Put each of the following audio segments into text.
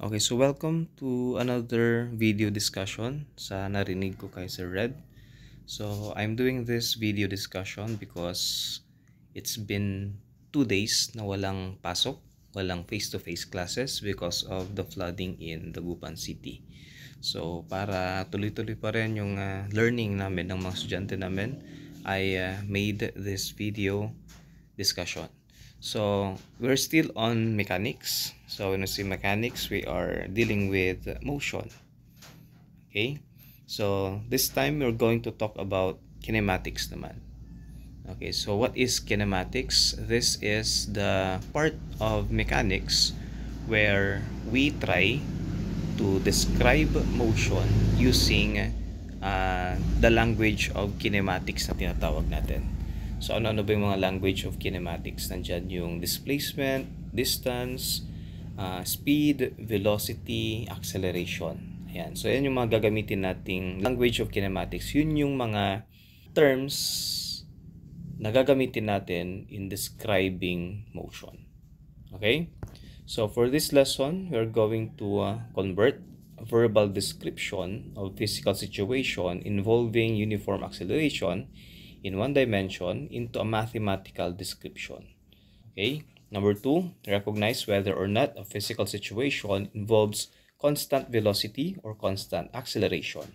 Okay, so welcome to another video discussion sa narinig ko kay Sir Red. So, I'm doing this video discussion because it's been 2 days na walang pasok, walang face-to-face classes because of the flooding in Dagupan City. So, para tuloy-tuloy pa rin yung learning namin ng mga estudyante namin, I made this video discussion. So we're still on mechanics. So when we see mechanics, we are dealing with motion. Okay, so this time we're going to talk about kinematics naman. Okay, so what is kinematics? This is the part of mechanics where we try to describe motion using the language of kinematics na tinatawag natin. So ano ba yung mga language of kinematics? Nandiyan yung displacement, distance, speed, velocity, acceleration. Ayan. So yan yung mga gagamitin nating language of kinematics. Yun yung mga terms na gagamitin natin in describing motion. Okay? So for this lesson, we're going to convert a verbal description of physical situation involving uniform acceleration in one dimension into a mathematical description. Okay? Number 2, recognize whether or not a physical situation involves constant velocity or constant acceleration.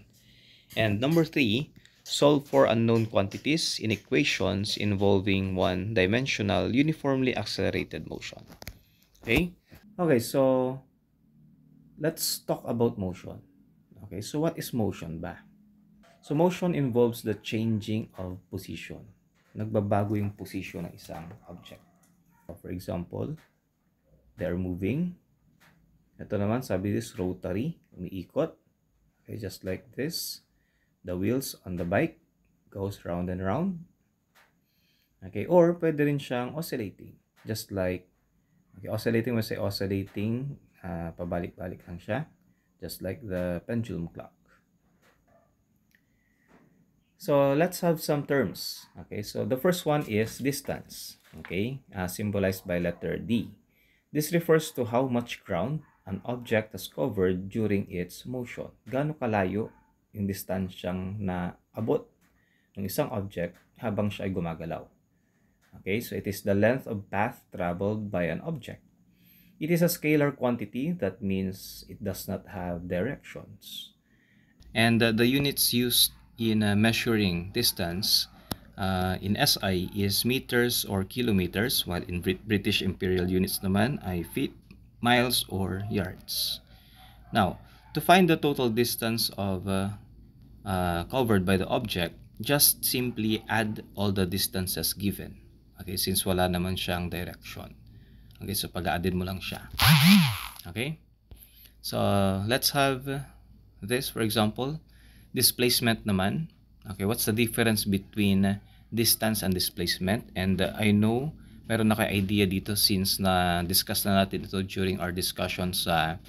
And number 3, solve for unknown quantities in equations involving one-dimensional uniformly accelerated motion. Okay? Okay, so let's talk about motion. Okay, so what is motion ba? So motion involves the changing of position. Nagbabago yung position ng isang object. For example, they are moving. Ito naman, sabi this rotary, umiikot. Okay, just like this. The wheels on the bike goes round and round. Okay, or pwede rin siyang oscillating. Just like, okay, oscillating, we say oscillating, pabalik-balik lang siya. Just like the pendulum clock. So let's have some terms. Okay, so the first one is distance. Okay, symbolized by letter D. This refers to how much ground an object has covered during its motion. Gaano kalayo yung distansyang naabot ng isang object habang siya ay gumagalaw. Okay, so it is the length of path traveled by an object. It is a scalar quantity, that means it does not have directions. And the units used in measuring distance in SI is meters or kilometers, while in British imperial units naman ay feet, miles, or yards. Now, to find the total distance of covered by the object, just simply add all the distances given. Okay, since wala naman siyang direction. Okay, so pag-addin mo lang siya. Okay, so let's have this, for example, displacement naman. Okay, what's the difference between distance and displacement? And I know meron na kayo idea dito since na-discuss na natin ito during our discussion sa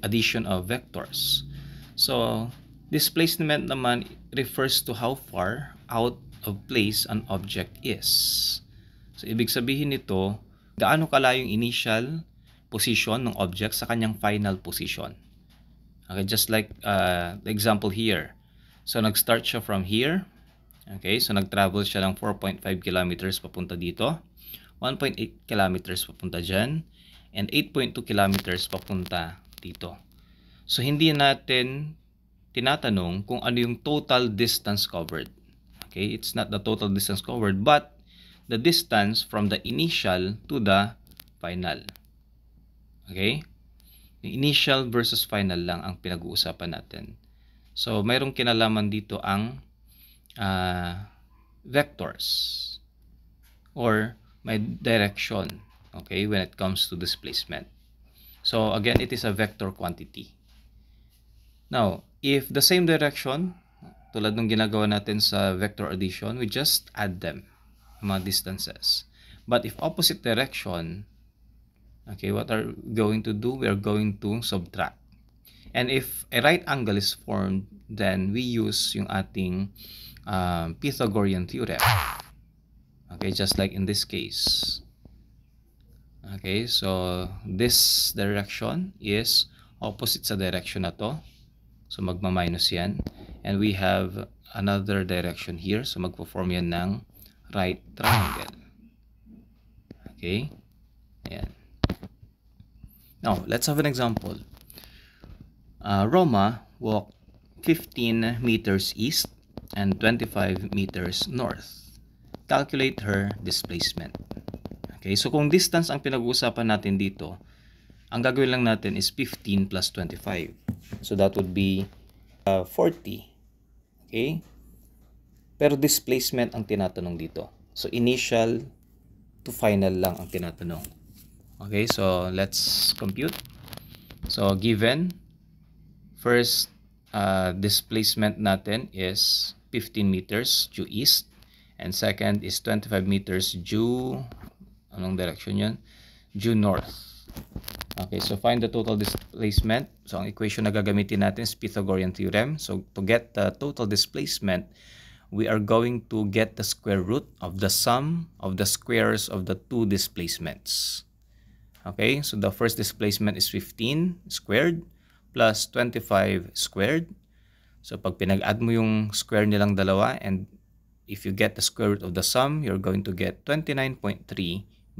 addition of vectors. So, displacement naman refers to how far out of place an object is. So, ibig sabihin nito, gaano kalayo yung initial position ng object sa kanyang final position. Okay, just like the example here. So, nag-start siya from here. Okay, so nag-travel siya ng 4.5 kilometers papunta dito. 1.8 kilometers papunta dyan. And 8.2 kilometers papunta dito. So, hindi natin tinatanong kung ano yung total distance covered. Okay, it's not the total distance covered, but the distance from the initial to the final. Okay? Initial versus final lang ang pinag-uusapan natin. So, mayroong kinalaman dito ang vectors or may direction, okay, when it comes to displacement. So, again, it is a vector quantity. Now, if the same direction, tulad ng ginagawa natin sa vector addition, we just add them, mga distances. But if opposite direction, okay, what are we going to do? We are going to subtract. And if a right angle is formed, then we use yung ating Pythagorean theorem. Okay, just like in this case. Okay, so this direction is opposite sa direction na to. So magma-minus yan. And we have another direction here. So magpo-form yan ng right triangle. Okay? Ayan. Now, let's have an example. Roma walked 15 meters east and 25 meters north. Calculate her displacement. Okay, so kung distance ang pinag-uusapan natin dito, ang gagawin lang natin is 15 plus 25. So that would be 40. Okay? Pero displacement ang tinatanong dito. So initial to final lang ang tinatanong. Okay, so let's compute. So given, first displacement natin is 15 meters due east, and second is 25 meters due, anong direction yun? Due north. Okay, so find the total displacement. So ang equation na gagamitin natin is Pythagorean theorem. So to get the total displacement, we are going to get the square root of the sum of the squares of the two displacements. Okay, so the first displacement is 15 squared plus 25 squared. So pag pinag-add mo yung square nilang dalawa, and if you get the square root of the sum, you're going to get 29.3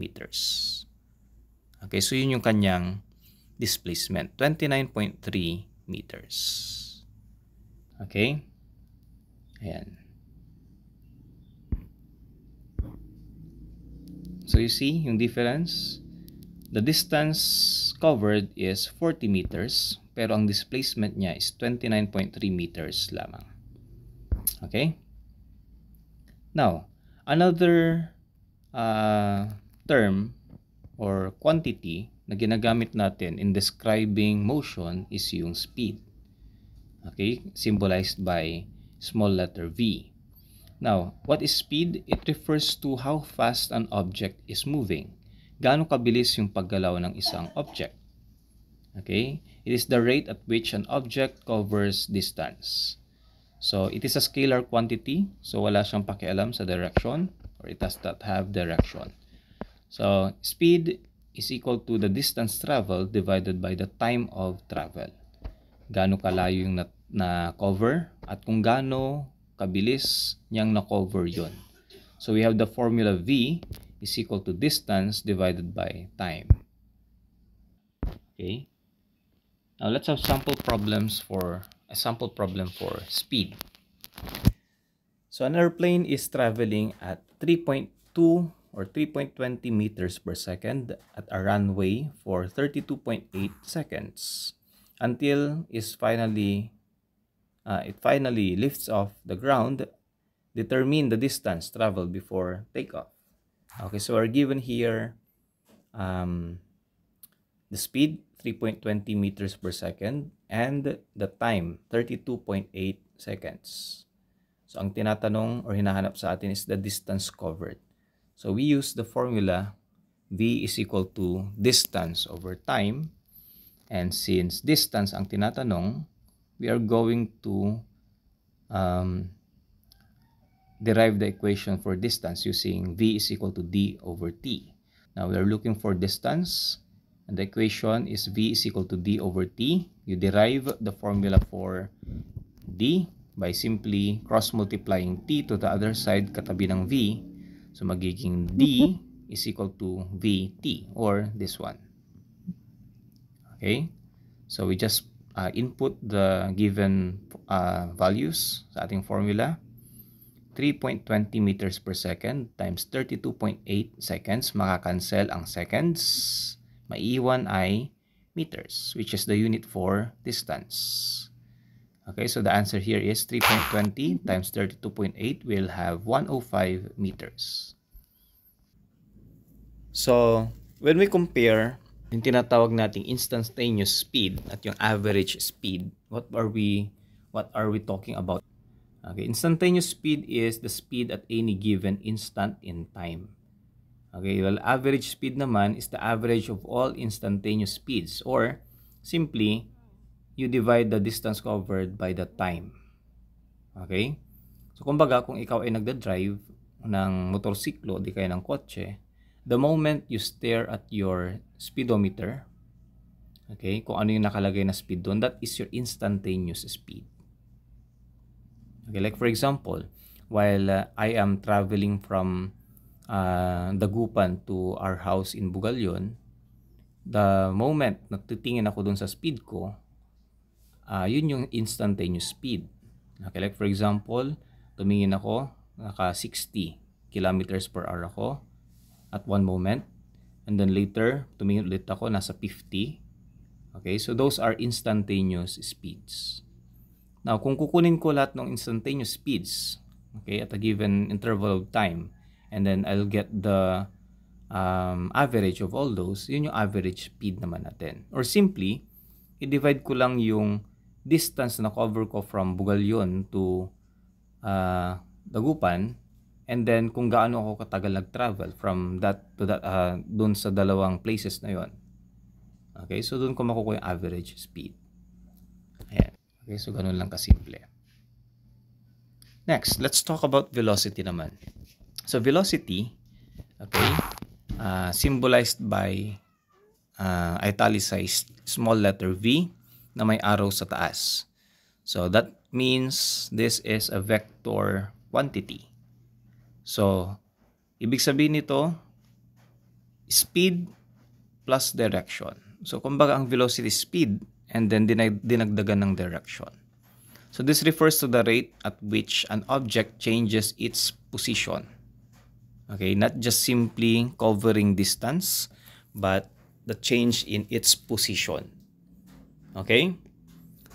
meters. Okay, so yun yung kanyang displacement, 29.3 meters. Okay? Ayan. So you see yung difference? The distance covered is 40 meters, pero ang displacement niya is 29.3 meters lamang. Okay? Now, another term or quantity na ginagamit natin in describing motion is yung speed. Okay? Symbolized by small letter v. Now, what is speed? It refers to how fast an object is moving. Gaano kabilis yung paggalaw ng isang object. Okay? It is the rate at which an object covers distance. So, it is a scalar quantity. So, wala siyang pakialam sa direction, or it does not have direction. So, speed is equal to the distance traveled divided by the time of travel. Gaano kalayo yung na-cover at kung gaano kabilis niyang na-cover yun. So, we have the formula V is equal to distance divided by time. Okay. Now, let's have a sample problem for speed. So, an airplane is traveling at 3.2 or 3.20 meters per second at a runway for 32.8 seconds until it finally lifts off the ground. Determine the distance traveled before takeoff. Okay, so we're given here the speed 3.20 meters per second and the time 32.8 seconds. So ang tinatanong or hinahanap sa atin is the distance covered. So we use the formula V is equal to distance over time, and since distance ang tinatanong, we are going to derive the equation for distance using V is equal to D over T. Now we are looking for distance, and the equation is V is equal to D over T. You derive the formula for D by simply cross-multiplying T to the other side katabi ng V. So magiging D is equal to VT, or this one. Okay? So we just input the given values sa ating formula. 3.20 meters per second times 32.8 seconds. Makakancel ang seconds. Maiiwan ay meters, which is the unit for distance. Okay, so the answer here is 3.20 times 32.8 will have 105 meters. So, when we compare yung tinatawag nating instantaneous speed at yung average speed, what are we talking about? Okay, instantaneous speed is the speed at any given instant in time. Okay, well, average speed naman is the average of all instantaneous speeds, or simply you divide the distance covered by the time. Okay? So, kumbaga, kung ikaw ay nagda-drive ng motorsiklo, di kaya ng kotse, the moment you stare at your speedometer, okay, kung ano yung nakalagay na speed doon, that is your instantaneous speed. Okay, like for example, while I am traveling from Dagupan to our house in Bugalyon, the moment na titingin ako dun sa speed ko, yun yung instantaneous speed. Okay, like for example, tumingin ako, naka 60 kilometers per hour ako at one moment, and then later, tumingin ulit ako, nasa 50. Okay, so those are instantaneous speeds. Now, kung kukunin ko lahat ng instantaneous speeds, okay, at a given interval of time, and then I'll get the average of all those, yun yung average speed naman natin. Or simply, i-divide ko lang yung distance na cover ko from Bugalyon to Dagupan, and then kung gaano ako katagal nag-travel from that to that, dun sa dalawang places na yon. Okay, so dun ko makukuha yung average speed. Ayan. Okay, so ganun lang kasimple. Next, let's talk about velocity naman. So velocity, okay, symbolized by italicized small letter V na may arrow sa taas. So that means this is a vector quantity. So, ibig sabihin nito, speed plus direction. So, kumbaga ang velocity speed and then dinagdagan ng direction. So, this refers to the rate at which an object changes its position. Okay, not just simply covering distance, but the change in its position. Okay?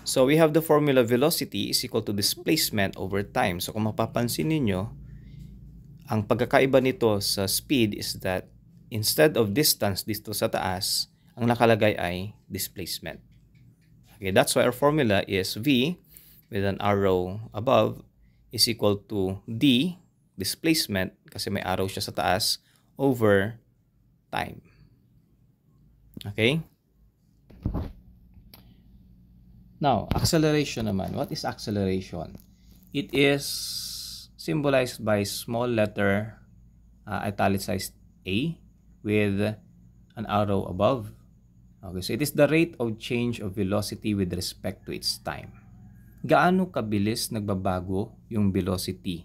So, we have the formula velocity is equal to displacement over time. So, kung mapapansin ninyo, ang pagkakaiba nito sa speed is that instead of distance dito sa taas, ang nakalagay ay displacement. Okay, that's why our formula is V with an arrow above is equal to D, displacement, kasi may arrow siya sa taas, over time. Okay? Now, acceleration naman. What is acceleration? It is symbolized by small letter italicized A with an arrow above. Okay, so it is the rate of change of velocity with respect to its time. Gaano kabilis nagbabago yung velocity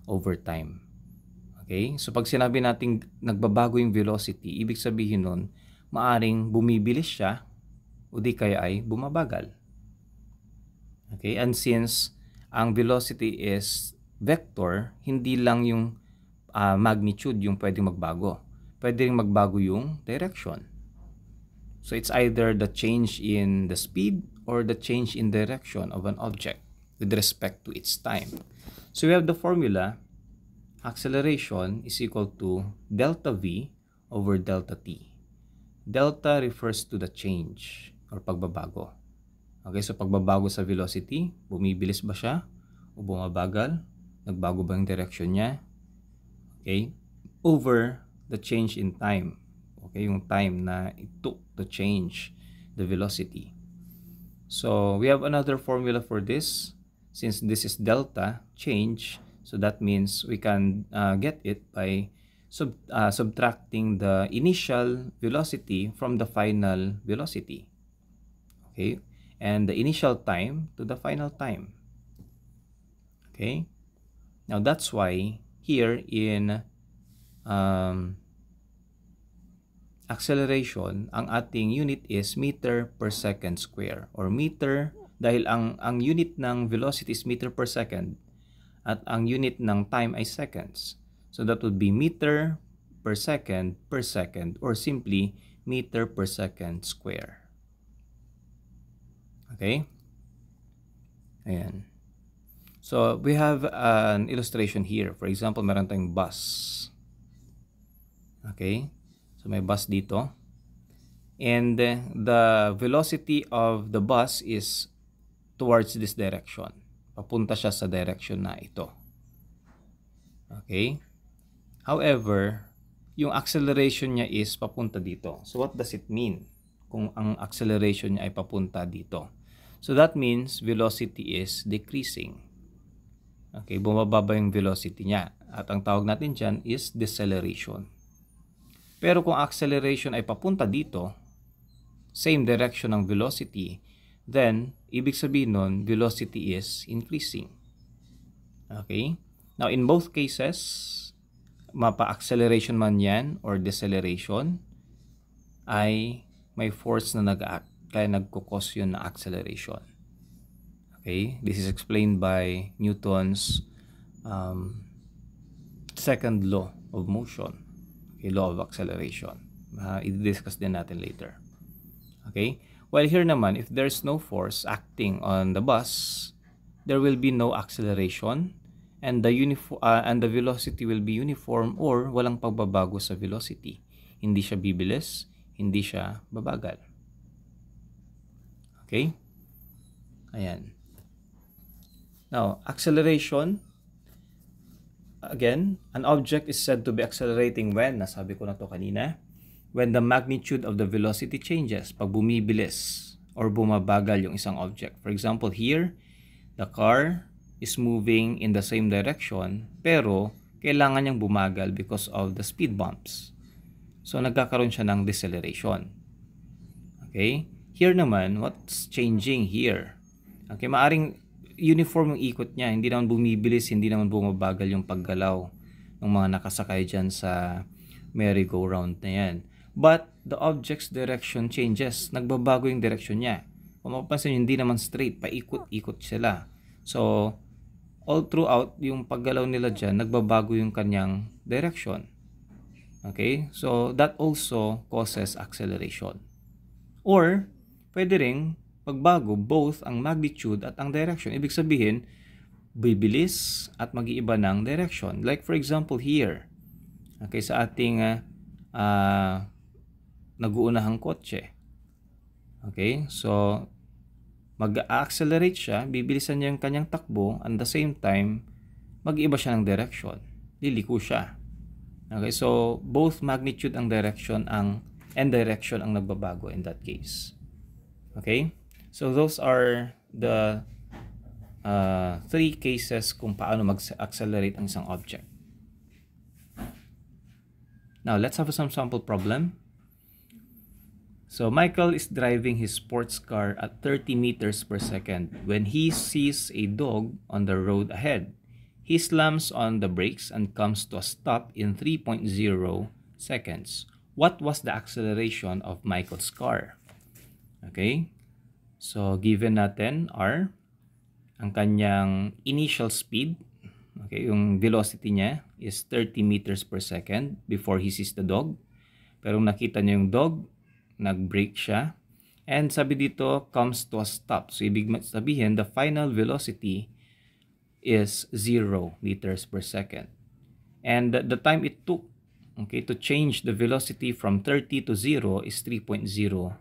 over time? Okay, so pag sinabi natin nagbabago yung velocity, ibig sabihin nun, maaring bumibilis siya o di kaya ay bumabagal. Okay, and since ang velocity is vector, hindi lang yung magnitude yung pwedeng magbago. Pwedeng magbago yung direction. So it's either the change in the speed or the change in direction of an object with respect to its time. So we have the formula, acceleration is equal to delta V over delta T. Delta refers to the change or pagbabago. Okay, so pagbabago sa velocity, bumibilis ba siya o bumabagal? Nagbago ba yung direction niya? Okay, over the change in time. Okay, yung time na it took to change the velocity. So we have another formula for this. Since this is delta, change, so that means we can get it by subtracting the initial velocity from the final velocity. Okay, and the initial time to the final time. Okay, now that's why here in acceleration, ang ating unit is meter per second square or meter, dahil ang unit ng velocity is meter per second at ang unit ng time ay seconds. So that would be meter per second or simply meter per second square. Okay? Ayan. So we have an illustration here. For example, meron tayong bus. Okay? So may bus dito. And the velocity of the bus is towards this direction. Papunta siya sa direction na ito. Okay? However, yung acceleration niya is papunta dito. So what does it mean kung ang acceleration niya ay papunta dito? So that means velocity is decreasing. Okay, bumababa yung velocity niya. At ang tawag natin dyan is deceleration. Pero kung acceleration ay papunta dito, same direction ng velocity, then ibig sabihin nun, velocity is increasing. Okay? Now, in both cases, mapa-acceleration man yan or deceleration, ay may force na nag-act, kaya nagkukos yun na acceleration. Okay? This is explained by Newton's second law of motion. Okay, law of acceleration. I-discuss din natin later. Okay? While here naman, if there's no force acting on the bus, there will be no acceleration and the velocity will be uniform or walang pagbabago sa velocity. Hindi siya bibilis, hindi siya babagal. Okay? Ayan. Now, acceleration. Again, an object is said to be accelerating when, nasabi ko na to kanina, when the magnitude of the velocity changes, pag bumibilis or bumabagal yung isang object. For example, here, the car is moving in the same direction, pero kailangan niyang bumagal because of the speed bumps. So, nagkakaroon siya ng deceleration. Okay? Here naman, what's changing here? Okay, maaring uniform yung ikot niya, hindi naman bumibilis, hindi naman bumabagal yung paggalaw ng mga nakasakay dyan sa merry-go-round na yan. But the object's direction changes, nagbabago yung direction niya. Kung mapapansin, hindi naman straight, paikot-ikot sila. So, all throughout yung paggalaw nila dyan, nagbabago yung kanyang direction. Okay? So, that also causes acceleration. Or, pwede ring pagbago both ang magnitude at ang direction. Ibig sabihin, bibilis at mag-iiba ng direction. Like for example here, okay, sa ating nag-uunahang kotse. Okay, so mag-accelerate siya, bibilisan niya yung kanyang takbo, and the same time, mag-iiba siya ng direction. Liliko siya. Okay, so both magnitude and direction ang nagbabago in that case. Okay? So those are the three cases kung paano mag-accelerate ang isang object. Now, let's have some sample problem. So, Michael is driving his sports car at 30 meters per second when he sees a dog on the road ahead. He slams on the brakes and comes to a stop in 3.0 seconds. What was the acceleration of Michael's car? Okay? So, given natin R, ang kanyang initial speed, okay, yung velocity niya is 30 meters per second before he sees the dog. Pero nakita niya yung dog, nag-brake siya. And sabi dito, comes to a stop. So, ibig sabihin, the final velocity is 0 meters per second. And the time it took, okay, to change the velocity from 30 to 0 is 3.0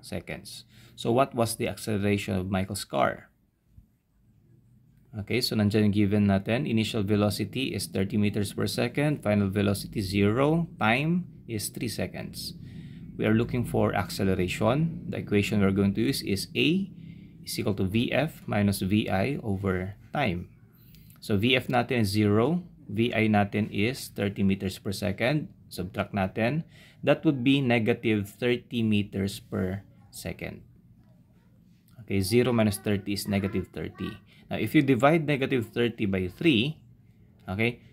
seconds. So, what was the acceleration of Michael's car? Okay, so nandiyan yung given natin. Initial velocity is 30 meters per second. Final velocity 0. Time is 3 seconds. We are looking for acceleration. The equation we're going to use is A is equal to VF minus VI over time. So, VF natin is 0. VI natin is 30 meters per second. Subtract natin. That would be negative 30 meters per second. Okay, 0 minus 30 is negative 30. Now, if you divide negative 30 by 3, okay,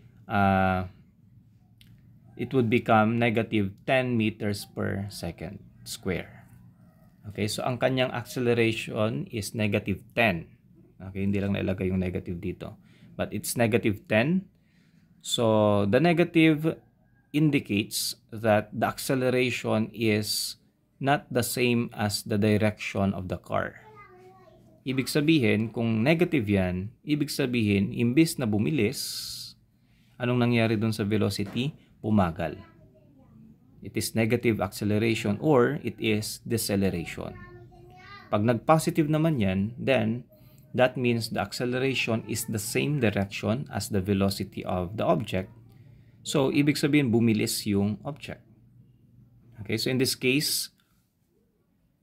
it would become negative 10 meters per second square. Okay, so ang kanyang acceleration is negative 10. Okay, hindi lang nailagay yung negative dito. But it's negative 10. So, the negative indicates that the acceleration is not the same as the direction of the car. Ibig sabihin, kung negative yan, ibig sabihin, imbis na bumilis, anong nangyari dun sa velocity? Pumagal. It is negative acceleration or it is deceleration. Pag nag-positive naman yan, then that means the acceleration is the same direction as the velocity of the object. So, ibig sabihin, bumilis yung object. Okay, so in this case,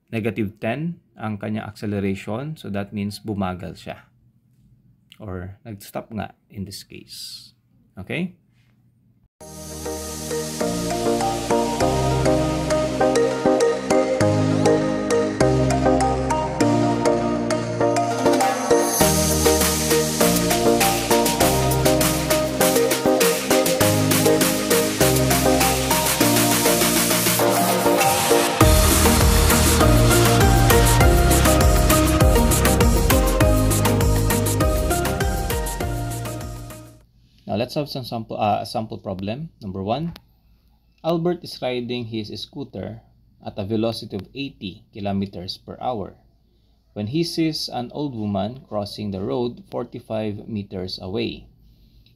negative 10 ang kanyang acceleration. So, that means bumagal siya. Or nag-stop nga in this case. Okay? let's have some a sample problem. Number 1. Albert is riding his scooter at a velocity of 80 kilometers per hour when he sees an old woman crossing the road 45 meters away.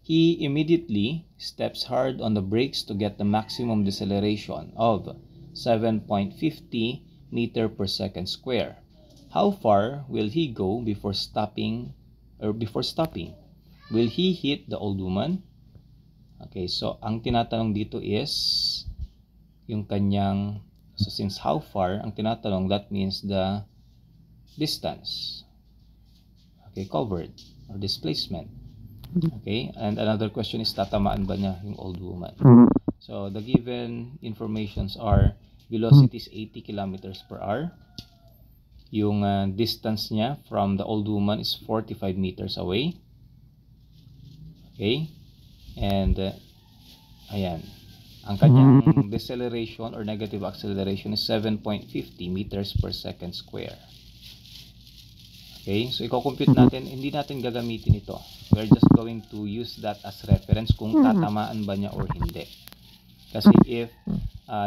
He immediately steps hard on the brakes to get the maximum deceleration of 7.50 meter per second square. How far will he go before stopping? Will he hit the old woman? Okay, so ang tinatanong dito is yung kanyang, so since how far ang tinatanong, that means the distance, okay, covered or displacement. Okay, and another question is tatamaan ba niya yung old woman? So the given informations are velocity is 80 kilometers per hour. Yung distance niya from the old woman is 45 meters away. Okay, and ayan, ang kanyang deceleration or negative acceleration is 7.50 meters per second square. Okay, so i-compute natin, hindi natin gagamitin ito. We're just going to use that as reference kung tatamaan ba niya or hindi. Kasi if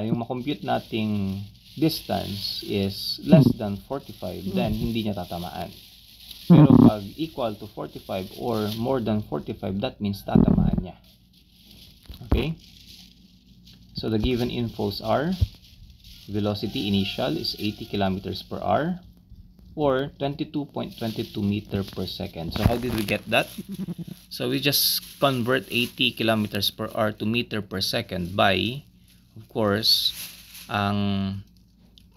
yung makompute nating distance is less than 45, then hindi niya tatamaan. Pero pag equal to 45 or more than 45, that means tatamaan niya. Okay? So the given infos are velocity initial is 80 kilometers per hour or 22.22 meter per second. So how did we get that? So we just convert 80 kilometers per hour to meter per second by, of course, ang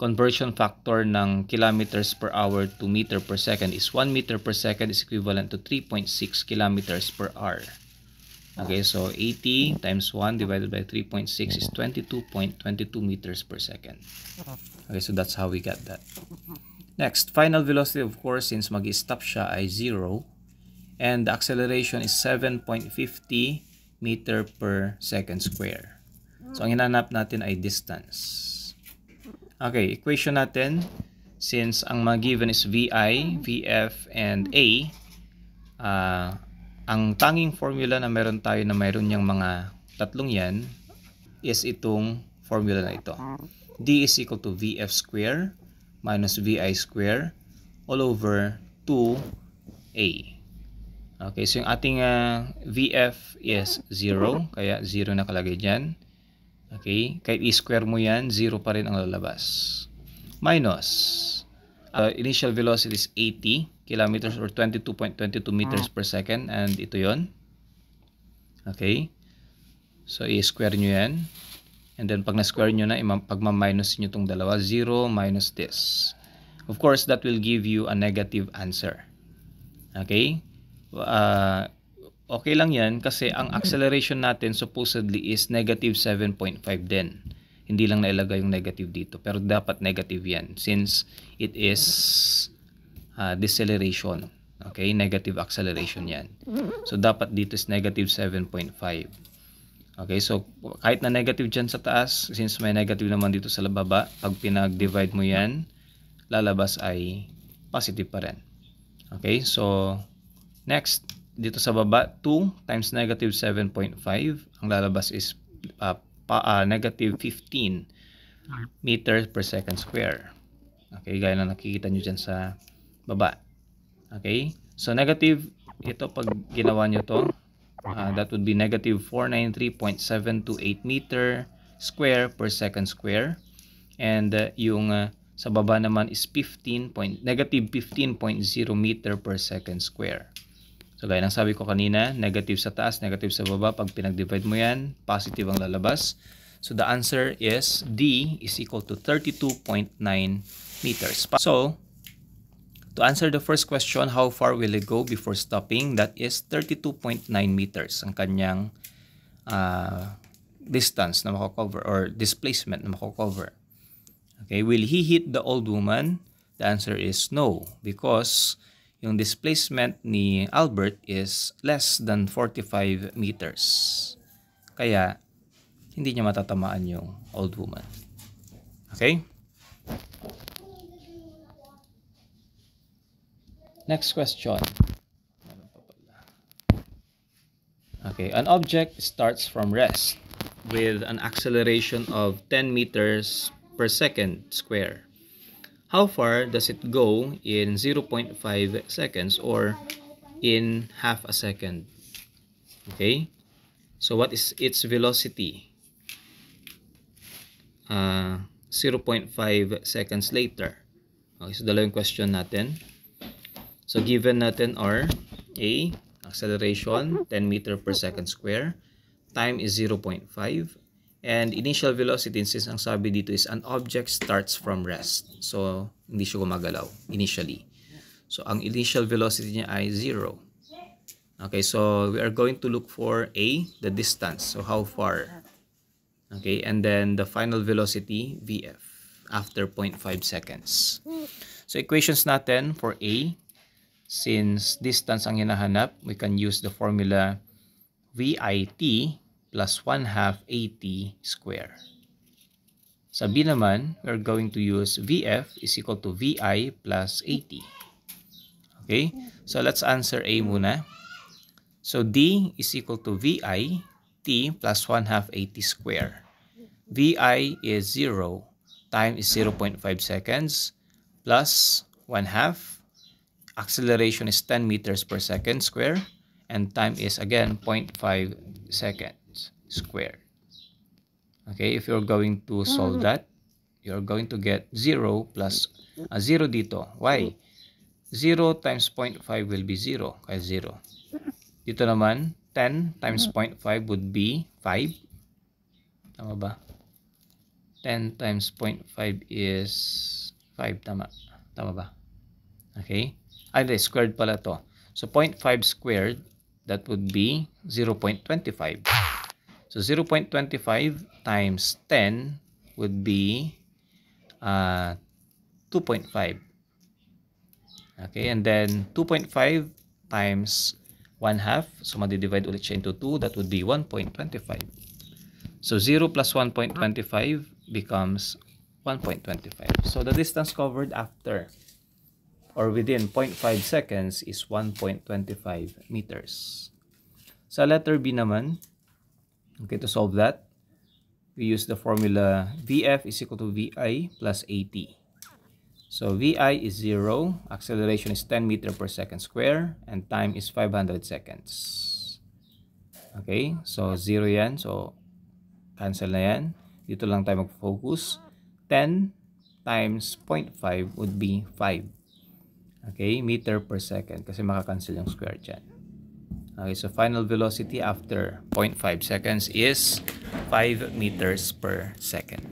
conversion factor ng kilometers per hour to meter per second is 1 meter per second is equivalent to 3.6 kilometers per hour. Okay, so 80 times 1 divided by 3.6 is 22.22 meters per second. Okay, so that's how we got that. Next, final velocity, of course, since mag-stop siya ay 0 and the acceleration is 7.50 meter per second square. So ang hinanap natin ay distance. Okay, equation natin, since ang mga given is VI, VF, and A, ang tanging formula na meron tayo na meron niyang mga tatlong yan is itong formula na ito. D is equal to VF square minus VI square all over 2A. Okay, so yung ating VF is 0, kaya 0 nakalagay dyan. Okay, kahit i-square mo yan, 0 pa rin ang lalabas. Minus, initial velocity is 80 kilometers or 22.22 meters per second, and ito yon. Okay, so i-square nyo yan. And then pag na-square nyo na, pag ma-minus nyo itong dalawa, 0 minus this. Of course, that will give you a negative answer. Okay, okay lang yan kasi ang acceleration natin supposedly is negative 7.5 din. Hindi lang nailagay yung negative dito. Pero dapat negative yan since it is deceleration. Okay, negative acceleration yan. So dapat dito is negative 7.5. Okay, so kahit na negative dyan sa taas, since may negative naman dito sa baba, pag pinag-divide mo yan, lalabas ay positive pa rin. Okay, so next, dito sa baba, 2 times negative 7.5, ang lalabas is negative 15 meters per second square. Okay, gaya na nakikita nyo dyan sa baba. Okay, so negative, ito pag ginawa nyo to, that would be negative 493.728 meter square per second square. And yung sa baba naman is negative 15.0 meter per second square. So gaya ng sabi ko kanina, negative sa taas, negative sa baba. Pag pinag-divide mo yan, positive ang lalabas. So the answer is D is equal to 32.9 meters. So to answer the first question, how far will it go before stopping? That is 32.9 meters ang kanyang distance na mako-cover or displacement na mako-cover. Okay, will he hit the old woman? The answer is no, because yung displacement ni Albert is less than 45 meters. Kaya, hindi niya matatamaan yung old woman. Okay? Next question. Okay. Okay, an object starts from rest with an acceleration of 10 meters per second square. How far does it go in 0.5 seconds or in half a second? Okay, so what is its velocity 0.5 seconds later? Okay, so dalawang question natin. So given natin are A, acceleration 10 meter per second square, time is 0.5, and initial velocity, since ang sabi dito is an object starts from rest. So hindi siya gumagalaw initially. So ang initial velocity niya ay 0. Okay, so we are going to look for A, the distance. So how far? Okay, and then the final velocity, VF, after 0.5 seconds. So equations natin for A, since distance ang hinahanap, we can use the formula VIT plus 1/2 AT square. Sa B naman, we're going to use VF is equal to VI plus AT. Okay, so let's answer A muna. So D is equal to VI T plus 1/2 AT square. VI is 0, time is 0.5 seconds, plus 1/2, acceleration is 10 meters per second square, and time is again 0.5 seconds squared. Okay, if you're going to solve that, you're going to get 0 plus 0 dito. Why? 0 times 0.5 will be 0, kaya 0. Dito naman, 10 times 0.5 would be 5. Tama ba? 10 times 0.5 is 5. Tama. Tama ba? Okay. Ay, squared pala to. So, 0.5 squared, that would be 0.25. So, 0.25 times 10 would be 2.5. Okay, and then 2.5 times 1/2. So, madi-divide ulit siya into 2. That would be 1.25. So, 0 plus 1.25 becomes 1.25. So, the distance covered after or within 0.5 seconds is 1.25 meters. Sa letter B naman, okay, to solve that, we use the formula VF is equal to VI plus AT. So VI is 0, acceleration is 10 meter per second square, and time is 500 seconds. Okay, so 0 yan, so cancel na yan. Dito lang tayo mag-focus. 10 times 0.5 would be 5. Okay, meter per second, kasi makakancel yung square dyan. Okay, so final velocity after 0.5 seconds is 5 meters per second.